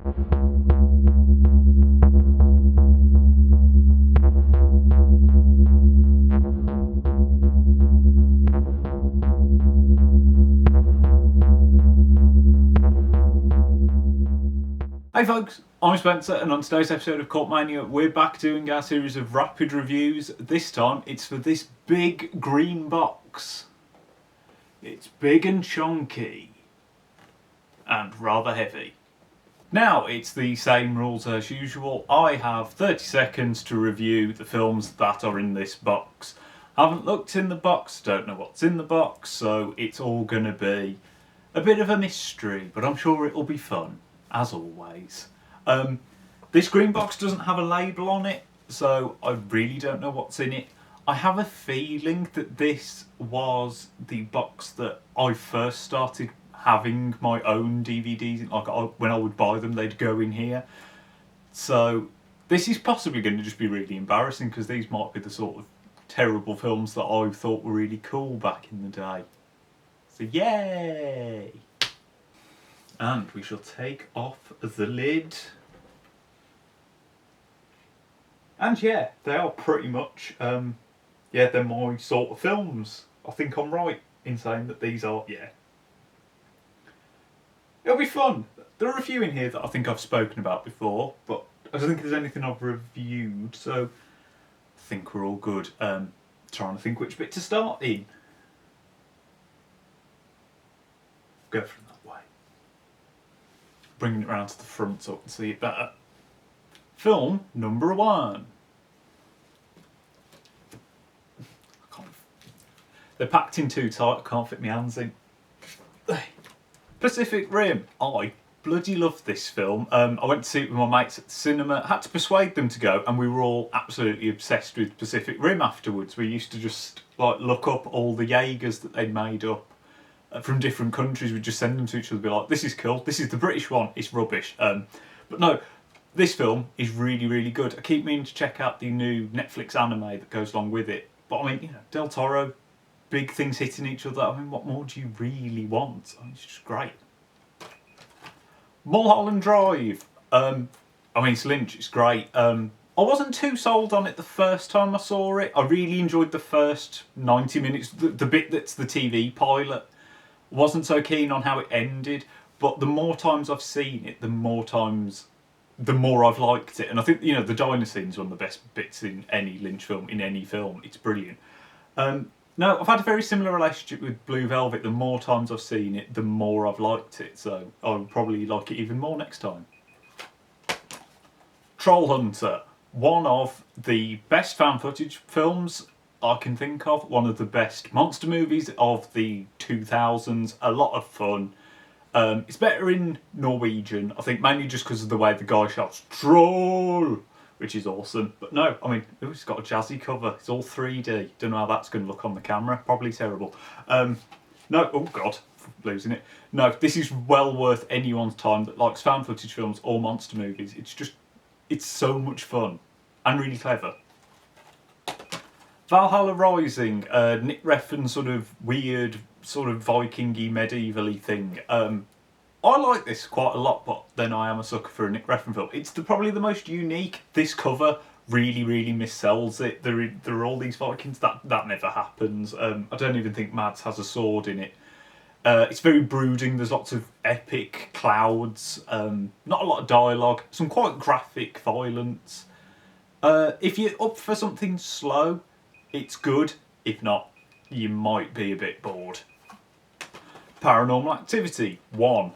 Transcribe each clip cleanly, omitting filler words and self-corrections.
Hey folks, I'm Spencer, and on today's episode of Cult Mania, we're back doing our series of rapid reviews. This time, it's for this big green box. It's big and chunky, and rather heavy. Now, it's the same rules as usual. I have 30 seconds to review the films that are in this box. I haven't looked in the box, don't know what's in the box, so it's all going to be a bit of a mystery, but I'm sure it'll be fun. As always. This green box doesn't have a label on it, so I really don't know what's in it. I have a feeling that this was the box that I first started having my own DVDs in. Like, when I would buy them, they'd go in here. So this is possibly going to just be really embarrassing, because these might be the sort of terrible films that I thought were really cool back in the day. So yay! And we shall take off the lid. And yeah, they are pretty much, they're my sort of films. I think I'm right in saying that these are, It'll be fun. There are a few in here that I think I've spoken about before, but I don't think there's anything I've reviewed, so I think we're all good. Trying to think which bit to start in. Go from that way. Bringing it round to the front so I can see it better. Film number 1. They're packed in too tight, I can't fit my hands in. Pacific Rim. I bloody love this film. I went to see it with my mates at the cinema. Had to persuade them to go, and we were all absolutely obsessed with Pacific Rim afterwards. We used to just look up all the Jaegers that they'd made up from different countries. We'd just send them to each other and be like, this is cool, this is the British one, it's rubbish. But no, this film is really, really good. I keep meaning to check out the new Netflix anime that goes along with it. But I mean, Del Toro, big things hitting each other. I mean, what more do you really want? I mean, it's just great. Mulholland Drive. It's Lynch, it's great. I wasn't too sold on it the first time I saw it. I really enjoyed the first 90 minutes, the bit that's the TV pilot. Wasn't so keen on how it ended, but the more times I've seen it, the more I've liked it. And I think, the diner scene's one of the best bits in any Lynch film, in any film. It's brilliant. No, I've had a very similar relationship with Blue Velvet. The more times I've seen it, the more I've liked it. So I'll probably like it even more next time. Troll Hunter. One of the best found footage films I can think of. One of the best monster movies of the 2000s. A lot of fun. It's better in Norwegian, I think, mainly just because of the way the guy shouts "Troll," which is awesome. But no, it's got a jazzy cover. It's all 3D. Don't know how that's going to look on the camera. Probably terrible. No, oh god, losing it. No, this is well worth anyone's time that likes found footage films or monster movies. It's so much fun and really clever. Valhalla Rising, Nick Refn's sort of weird, sort of Viking-y, medieval-y thing. I like this quite a lot, but then I am a sucker for a Nick Refn film. It's probably the most unique. This cover really, really missells it. There are all these Vikings. That never happens. I don't even think Mads has a sword in it. It's very brooding. There's lots of epic clouds. Not a lot of dialogue. Some quite graphic violence. If you're up for something slow, it's good. If not, you might be a bit bored. Paranormal Activity 1.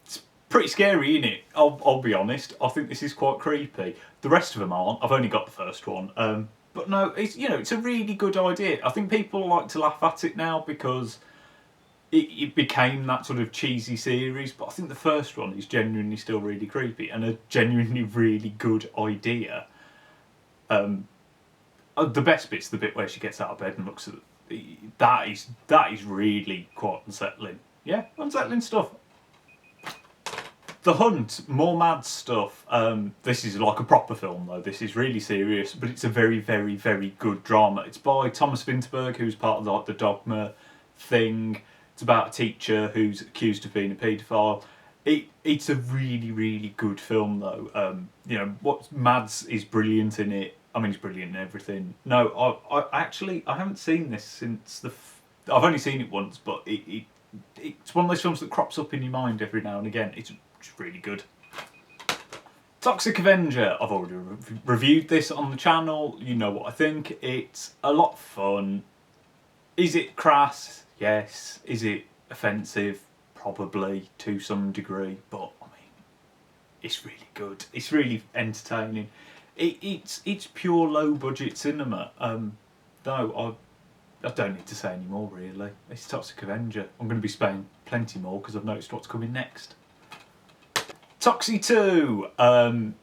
It's pretty scary, isn't it? I'll be honest. I think this is quite creepy. The rest of them aren't. I've only got the first one. But no, it's a really good idea. I think people like to laugh at it now because it became that sort of cheesy series. But I think the first one is genuinely still really creepy and a genuinely really good idea. The best bit's the bit where she gets out of bed and looks at that is really quite unsettling. Yeah, unsettling stuff. The Hunt, more mad stuff. This is like a proper film though. This is really serious, but it's a very, very, very good drama. It's by Thomas Vinterberg, who's part of the Dogma thing. It's about a teacher who's accused of being a paedophile. It's a really, really good film though. You know, what Mads is brilliant in it. I mean, he's brilliant in everything. No, I haven't seen this since I've only seen it once, but it's one of those films that crops up in your mind every now and again. It's really good. Toxic Avenger. I've already reviewed this on the channel. You know what I think. It's a lot of fun. Is it crass? Yes. Is it offensive? Probably to some degree, but I mean, it's really good. It's really entertaining. It's pure low budget cinema. No, I don't need to say any more really. It's Toxic Avenger. I'm going to be saying plenty more because I've noticed what's coming next. Toxi II.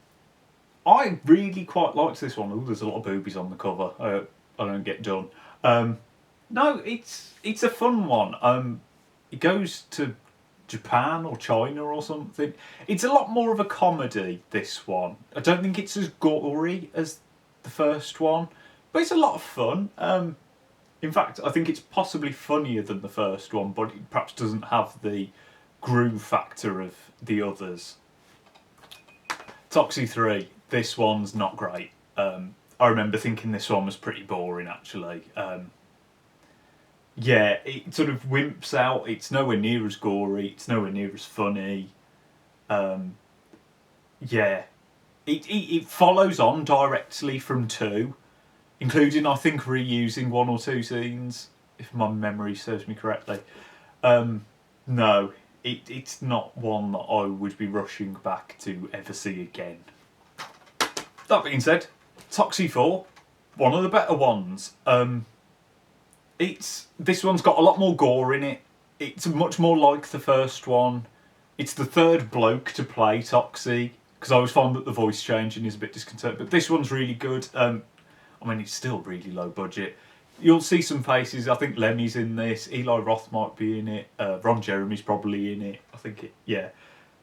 I really quite liked this one. Oh, there's a lot of boobies on the cover. I don't get done. No, it's a fun one. It goes to Japan or China or something. It's a lot more of a comedy, this one. I don't think it's as gory as the first one, but it's a lot of fun. In fact, I think it's possibly funnier than the first one, but it perhaps doesn't have the groove factor of the others. Toxi III. This one's not great. I remember thinking this one was pretty boring, actually. Yeah, it sort of wimps out. It's nowhere near as gory. It's nowhere near as funny. Yeah, it follows on directly from 2, including, I think, reusing 1 or 2 scenes, if my memory serves me correctly. No, it's not one that I would be rushing back to ever see again. That being said, Toxi IV, one of the better ones. This one's got a lot more gore in it. It's much more like the first one. It's the third bloke to play Toxi, because I always find that the voice changing is a bit disconcerting. But this one's really good. I mean, it's still really low budget. You'll see some faces. I think Lemmy's in this. Eli Roth might be in it. Ron Jeremy's probably in it. I think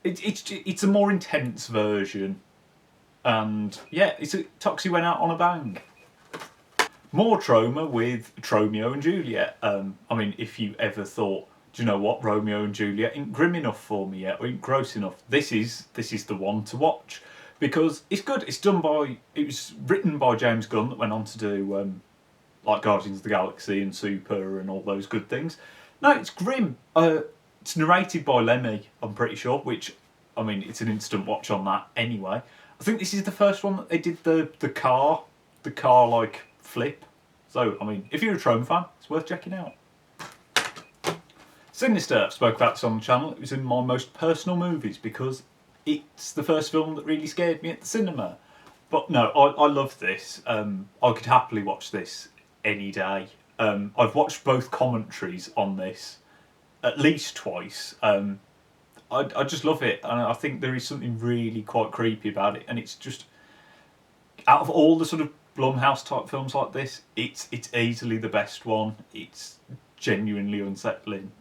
it's a more intense version. And yeah, Toxi went out on a bang. More trauma with Romeo and Juliet. I mean, if you ever thought, do you know what, Romeo and Juliet ain't grim enough for me yet, or ain't gross enough, this is the one to watch, because it's good. It was written by James Gunn, that went on to do like Guardians of the Galaxy and Super and all those good things. No, it's grim. It's narrated by Lemmy, I'm pretty sure, which, I mean, it's an instant watch on that anyway. I think this is the first one that they did the car like flip. So, I mean, if you're a Trome fan, it's worth checking out. Sinister, I spoke about this on the channel. It was in my most personal movies because it's the first film that really scared me at the cinema. But no, I love this. I could happily watch this any day. I've watched both commentaries on this at least twice. I just love it, and I think there is something really quite creepy about it. And it's just, out of all the sort of Blumhouse type films like this, it's easily the best one. It's genuinely unsettling.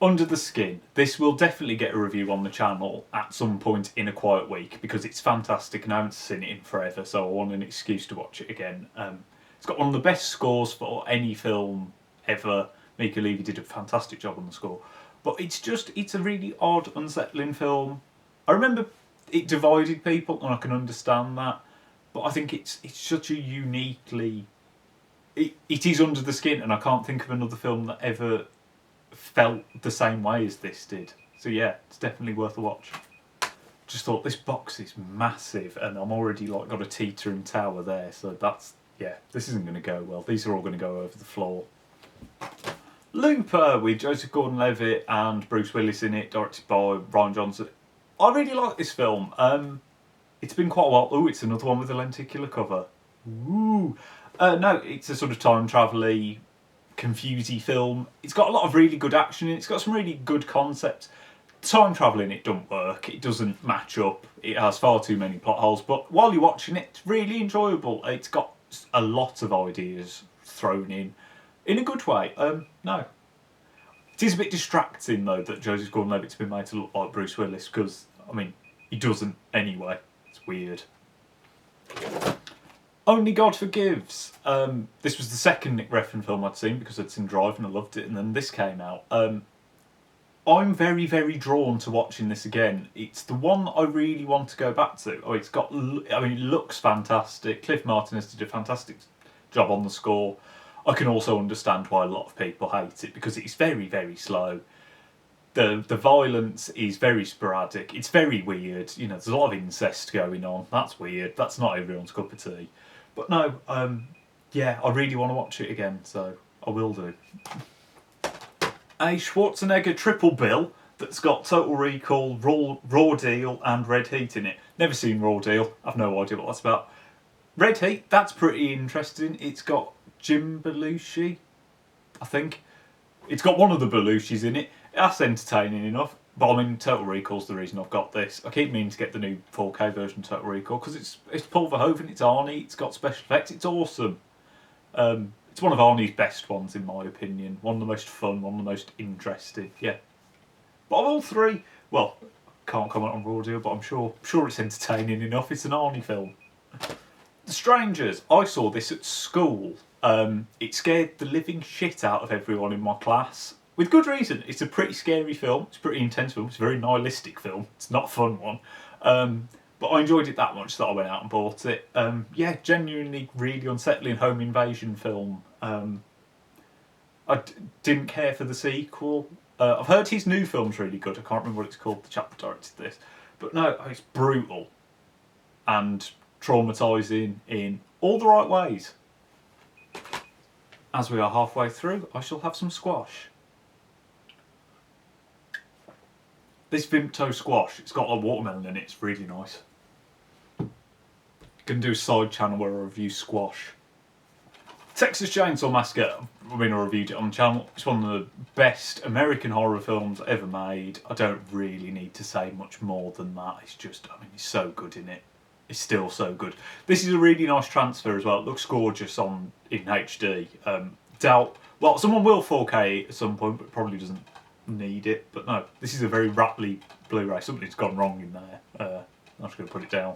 Under the Skin. This will definitely get a review on the channel at some point in a quiet week, because it's fantastic and I haven't seen it in forever, so I want an excuse to watch it again. It's got one of the best scores for any film ever. Mika Levy did a fantastic job on the score. But it's a really odd, unsettling film. I remember it divided people, and I can understand that. But I think it's such a uniquely... It is Under the Skin, and I can't think of another film that ever felt the same way as this did. So yeah, it's definitely worth a watch. Just thought, this box is massive, and I'm already like got a teetering tower there, so that's... yeah, this isn't going to go well. These are all going to go over the floor. Looper, with Joseph Gordon-Levitt and Bruce Willis in it, directed by Rian Johnson. I really like this film. It's been quite a while. Oh, it's another one with a lenticular cover. Ooh. No, it's a sort of time travel-y, confusey film. It's got a lot of really good action in it. It's got some really good concepts. Time travel in it don't work. It doesn't match up. It has far too many plot holes. But while you're watching it, it's really enjoyable. It's got a lot of ideas thrown in a good way. No. It is a bit distracting, though, that Joseph Gordon-Levitt's been made to look like Bruce Willis, because, I mean, he doesn't anyway. It's weird. Only God Forgives. This was the second Nick Refn film I'd seen, because I'd seen Drive and I loved it, and then this came out. I'm very, very drawn to watching this again. It's the one I really want to go back to. Oh, it's got, I mean, it looks fantastic. Cliff Martinez did a fantastic job on the score. I can also understand why a lot of people hate it, because it's very, very slow. The violence is very sporadic. It's very weird. You know, there's a lot of incest going on. That's weird. That's not everyone's cup of tea. But no, yeah, I really want to watch it again, so I will do. A Schwarzenegger triple bill that's got Total Recall, Raw Deal and Red Heat in it. Never seen Raw Deal. I've no idea what that's about. Red Heat, that's pretty interesting. It's got Jim Belushi, I think. It's got one of the Belushis in it. That's entertaining enough. But I mean, Total Recall's the reason I've got this. I keep meaning to get the new 4K version of Total Recall because it's Paul Verhoeven, it's Arnie, it's got special effects, it's awesome. It's one of Arnie's best ones in my opinion. One of the most fun, one of the most interesting. Yeah. But of all three, well, can't comment on Raw Deal, but I'm sure it's entertaining enough. It's an Arnie film. The Strangers. I saw this at school. It scared the living shit out of everyone in my class. With good reason. It's a pretty scary film. It's a pretty intense film. It's a very nihilistic film. It's not a fun one. But I enjoyed it that much that I went out and bought it. Yeah, genuinely really unsettling home invasion film. I didn't care for the sequel. I've heard his new film's really good. I can't remember what it's called. The chap that directed this. But no, it's brutal. And traumatising in all the right ways. As we are halfway through, I shall have some squash. This Vimto squash, it's got a watermelon in it, it's really nice. Gonna do a side channel where I review squash. Texas Chainsaw Massacre, I mean, I reviewed it on the channel. It's one of the best American horror films ever made. I don't really need to say much more than that. It's just, I mean, he's so good in it. It's still so good. This is a really nice transfer as well. It looks gorgeous in HD. Well, someone will 4K at some point, but probably doesn't need it. But no, this is a very rattly Blu-ray. Something's gone wrong in there. I'm just going to put it down.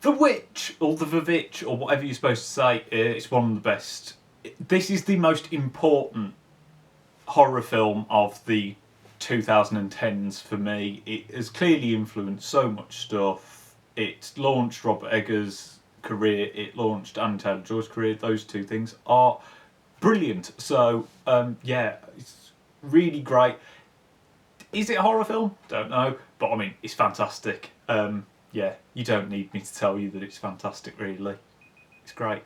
The Witch, or The Vivitch, or whatever you're supposed to say, it's one of the best. This is the most important horror film of the 2010s for me. It has clearly influenced so much stuff. It launched Robert Eggers' career, it launched Anya Taylor-Joy's career. Those two things are brilliant. So, yeah, it's really great. Is it a horror film? Don't know. But, I mean, it's fantastic. Yeah, you don't need me to tell you that it's fantastic, really. It's great.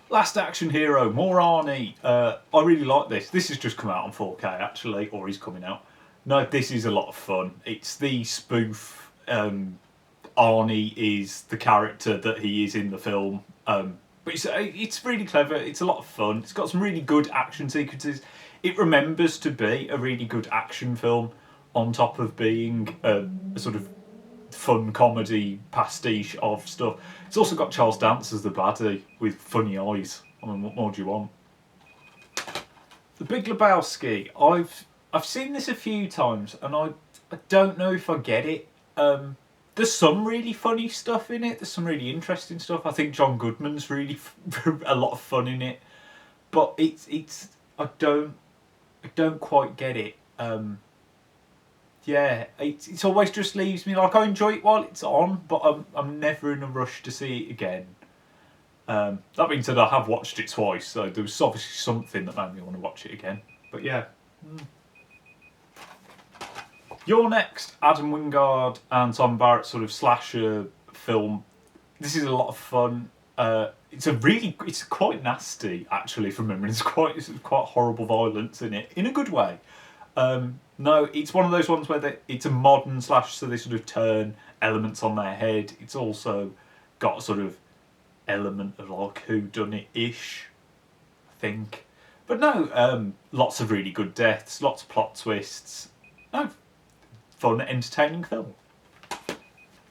Last Action Hero, Morani. I really like this. This has just come out on 4K, actually, or is coming out. No, this is a lot of fun. It's the spoof. Arnie is the character that he is in the film. But it's really clever. It's a lot of fun. It's got some really good action sequences. It remembers to be a really good action film on top of being a sort of fun comedy pastiche of stuff. It's also got Charles Dance as the baddie with funny eyes. I mean, what more do you want? The Big Lebowski. I've seen this a few times and I don't know if I get it. There's some really funny stuff in it. There's some really interesting stuff. I think John Goodman's really a lot of fun in it, but I don't quite get it. Yeah, it always just leaves me like I enjoy it while it's on, but I'm never in a rush to see it again. That being said, I have watched it twice, so there was obviously something that made me want to watch it again. But yeah. You're Next, Adam Wingard and Tom Barrett sort of slasher film. This is a lot of fun. It's quite nasty actually from memory. It's quite horrible violence in it, in a good way. No, it's one of those ones where it's a modern slash, so they sort of turn elements on their head. It's also got a sort of element of like whodunit-ish, I think. But no, lots of really good deaths, lots of plot twists. No, fun, entertaining film.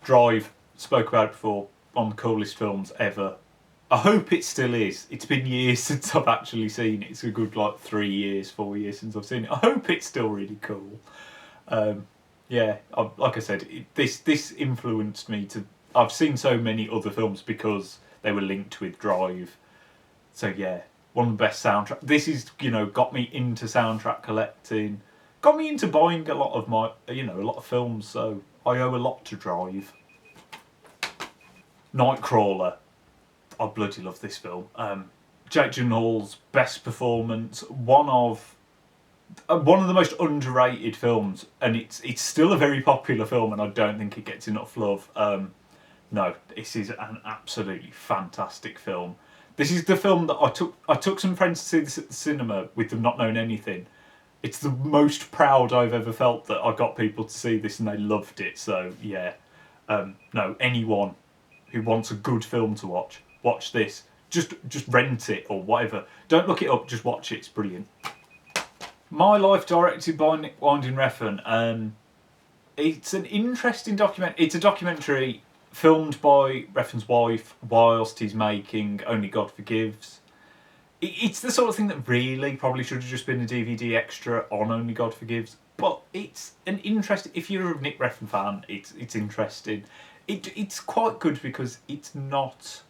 Drive, spoke about it before, one of the coolest films ever. I hope it still is. It's been years since I've actually seen it. It's a good 3 years, 4 years since I've seen it. I hope it's still really cool. Yeah, like I said, this influenced me to... I've seen so many other films because they were linked with Drive. So yeah, one of the best soundtracks. This is, got me into soundtrack collecting. got me into buying a lot of a lot of films, so I owe a lot to Drive. Nightcrawler. I bloody love this film. Jake Gyllenhaal's best performance, one of the most underrated films, and it's still a very popular film, and I don't think it gets enough love. No, this is an absolutely fantastic film. This is the film that I took some friends to see this at the cinema with them not knowing anything. It's the most proud I've ever felt that I got people to see this and they loved it. So yeah, no, anyone who wants a good film to watch this. Just rent it or whatever. Don't look it up. Just watch it. It's brilliant. My Life, directed by Nick Winding Refn. It's an interesting document. It's a documentary filmed by Refn's wife whilst he's making Only God Forgives. It's the sort of thing that really probably should have just been a DVD extra on Only God Forgives. But it's an interesting. If you're a Nick Refn fan, it's interesting. It's quite good because it's not.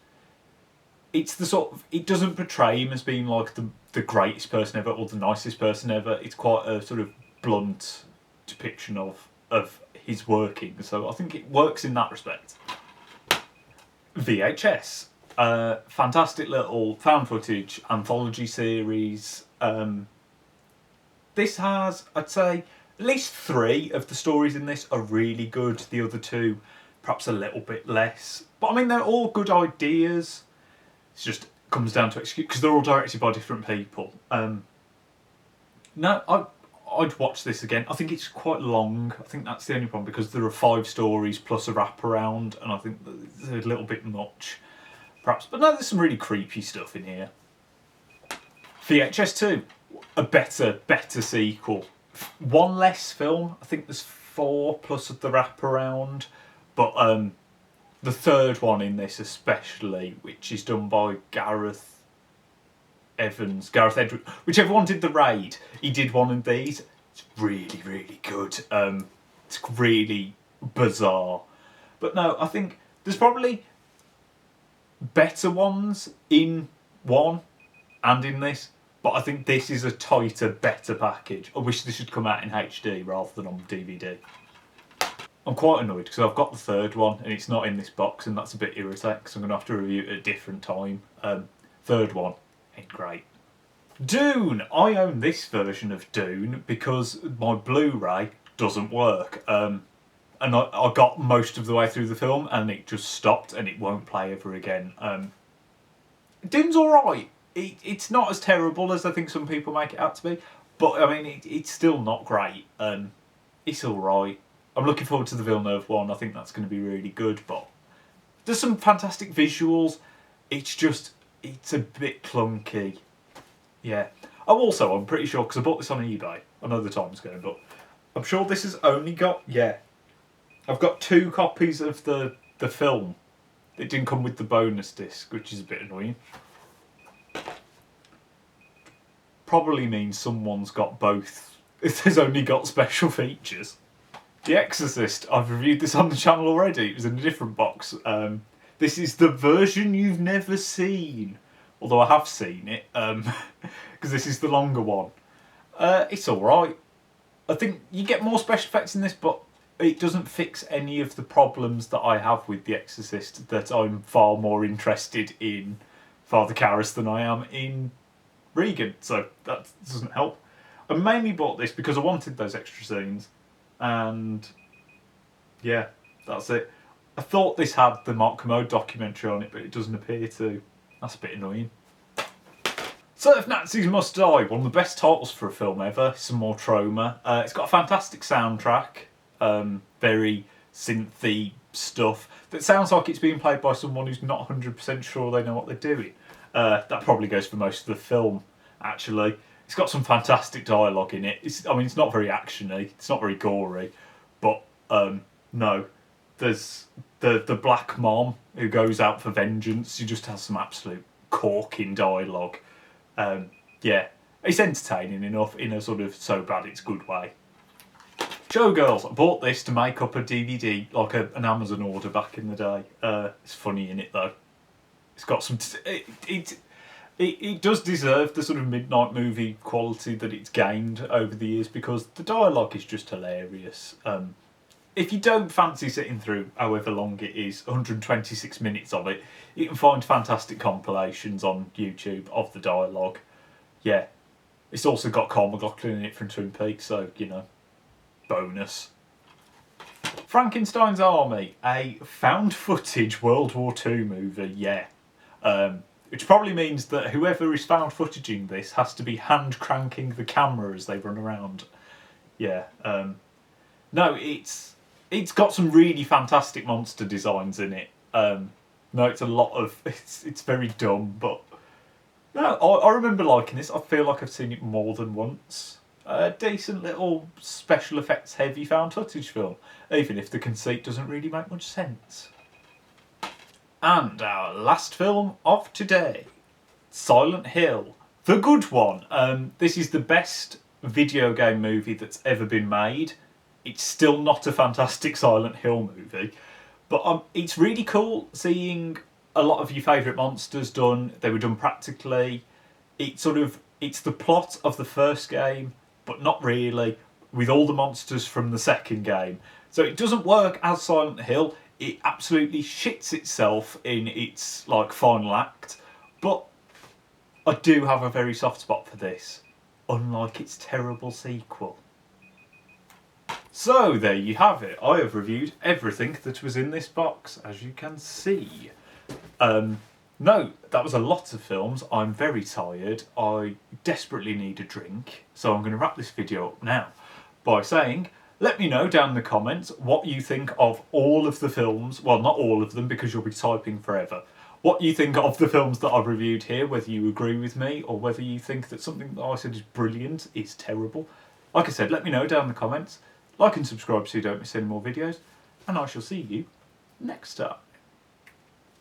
It's the sort of. It doesn't portray him as being like the greatest person ever or the nicest person ever. It's quite a sort of blunt depiction of his working. So I think it works in that respect. VHS. Fantastic little found footage anthology series. This has, I'd say, at least 3 of the stories in this are really good. The other 2, perhaps a little bit less. But I mean, they're all good ideas. It just comes down to execute because they're all directed by different people. No, I'd watch this again. I think it's quite long. I think that's the only problem because there are 5 stories plus a wraparound, and I think it's a little bit much, perhaps. But no, there's some really creepy stuff in here. VHS 2, a better sequel. 1 less film. I think there's 4 plus the wraparound, but the 3rd one in this especially, which is done by Gareth Edwards, whichever one did The Raid, he did one of these. It's really, really good. It's really bizarre. But no, I think there's probably better ones in 1 and in this, but I think this is a tighter, better package. I wish this had come out in HD rather than on DVD. I'm quite annoyed because I've got the 3rd one and it's not in this box, and that's a bit irritating because I'm going to have to review it at a different time. 3rd one ain't great. Dune! I own this version of Dune because my Blu-ray doesn't work. And I got most of the way through the film and it just stopped and it won't play ever again. Dune's alright. It's not as terrible as I think some people make it out to be, but I mean, it's still not great. It's alright. I'm looking forward to the Villeneuve one. I think that's going to be really good, but there's some fantastic visuals. It's a bit clunky. Yeah. I'm pretty sure, because I bought this on eBay. I know the time's going, but I'm sure this has only got, I've got 2 copies of the film. It didn't come with the bonus disc, which is a bit annoying. Probably means someone's got both. It has only got special features. The Exorcist, I've reviewed this on the channel already. It was in a different box. This is the version you've never seen. Although I have seen it, because this is the longer one. It's alright. I think you get more special effects in this, but it doesn't fix any of the problems that I have with The Exorcist, that I'm far more interested in Father Karras than I am in Regan, so that doesn't help. I mainly bought this because I wanted those extra scenes, and yeah, that's it. I thought this had the Mark Commode documentary on it, but it doesn't appear to. That's a bit annoying. So If Nazis Must Die, one of the best titles for a film ever. Some more trauma. It's got a fantastic soundtrack, very synthy stuff that sounds like it's being played by someone who's not 100% sure they know what they're doing. That probably goes for most of the film, actually. It's got some fantastic dialogue in it. It's not very actiony, it's not very gory, but no. There's the black mom who goes out for vengeance. She just has some absolute corking dialogue. Yeah, it's entertaining enough in a sort of so bad it's good way. Showgirls, I bought this to make up a DVD, like an Amazon order back in the day. It's funny in it though. It's got some. It does deserve the sort of midnight movie quality that it's gained over the years because the dialogue is just hilarious. If you don't fancy sitting through however long it is, 126 minutes of it, you can find fantastic compilations on YouTube of the dialogue. Yeah. It's also got Carl McLachlan in it from Twin Peaks, so, you know, bonus. Frankensteins Army, a found footage World War II movie, yeah. Which probably means that whoever is found footaging this has to be hand cranking the camera as they run around. Yeah. No, it's got some really fantastic monster designs in it. No, it's a lot of it's very dumb, but no, I remember liking this. I feel like I've seen it more than once. A decent little special effects heavy found footage film, even if the conceit doesn't really make much sense. And our last film of today, Silent Hill, the good one. This is the best video game movie that's ever been made. It's still not a fantastic Silent Hill movie, but it's really cool seeing a lot of your favourite monsters done. They were done practically. It's the plot of the first game, but not really, with all the monsters from the second game. So it doesn't work as Silent Hill. It absolutely shits itself in its final act, but I do have a very soft spot for this, unlike its terrible sequel. So there you have it. I have reviewed everything that was in this box, as you can see. No, that was a lot of films. I'm very tired. I desperately need a drink, so I'm going to wrap this video up now by saying, let me know down in the comments what you think of all of the films. Well, not all of them, because you'll be typing forever. What you think of the films that I've reviewed here, whether you agree with me or whether you think that something that I said is brilliant is terrible. Like I said, let me know down in the comments. Like and subscribe so you don't miss any more videos. And I shall see you next time.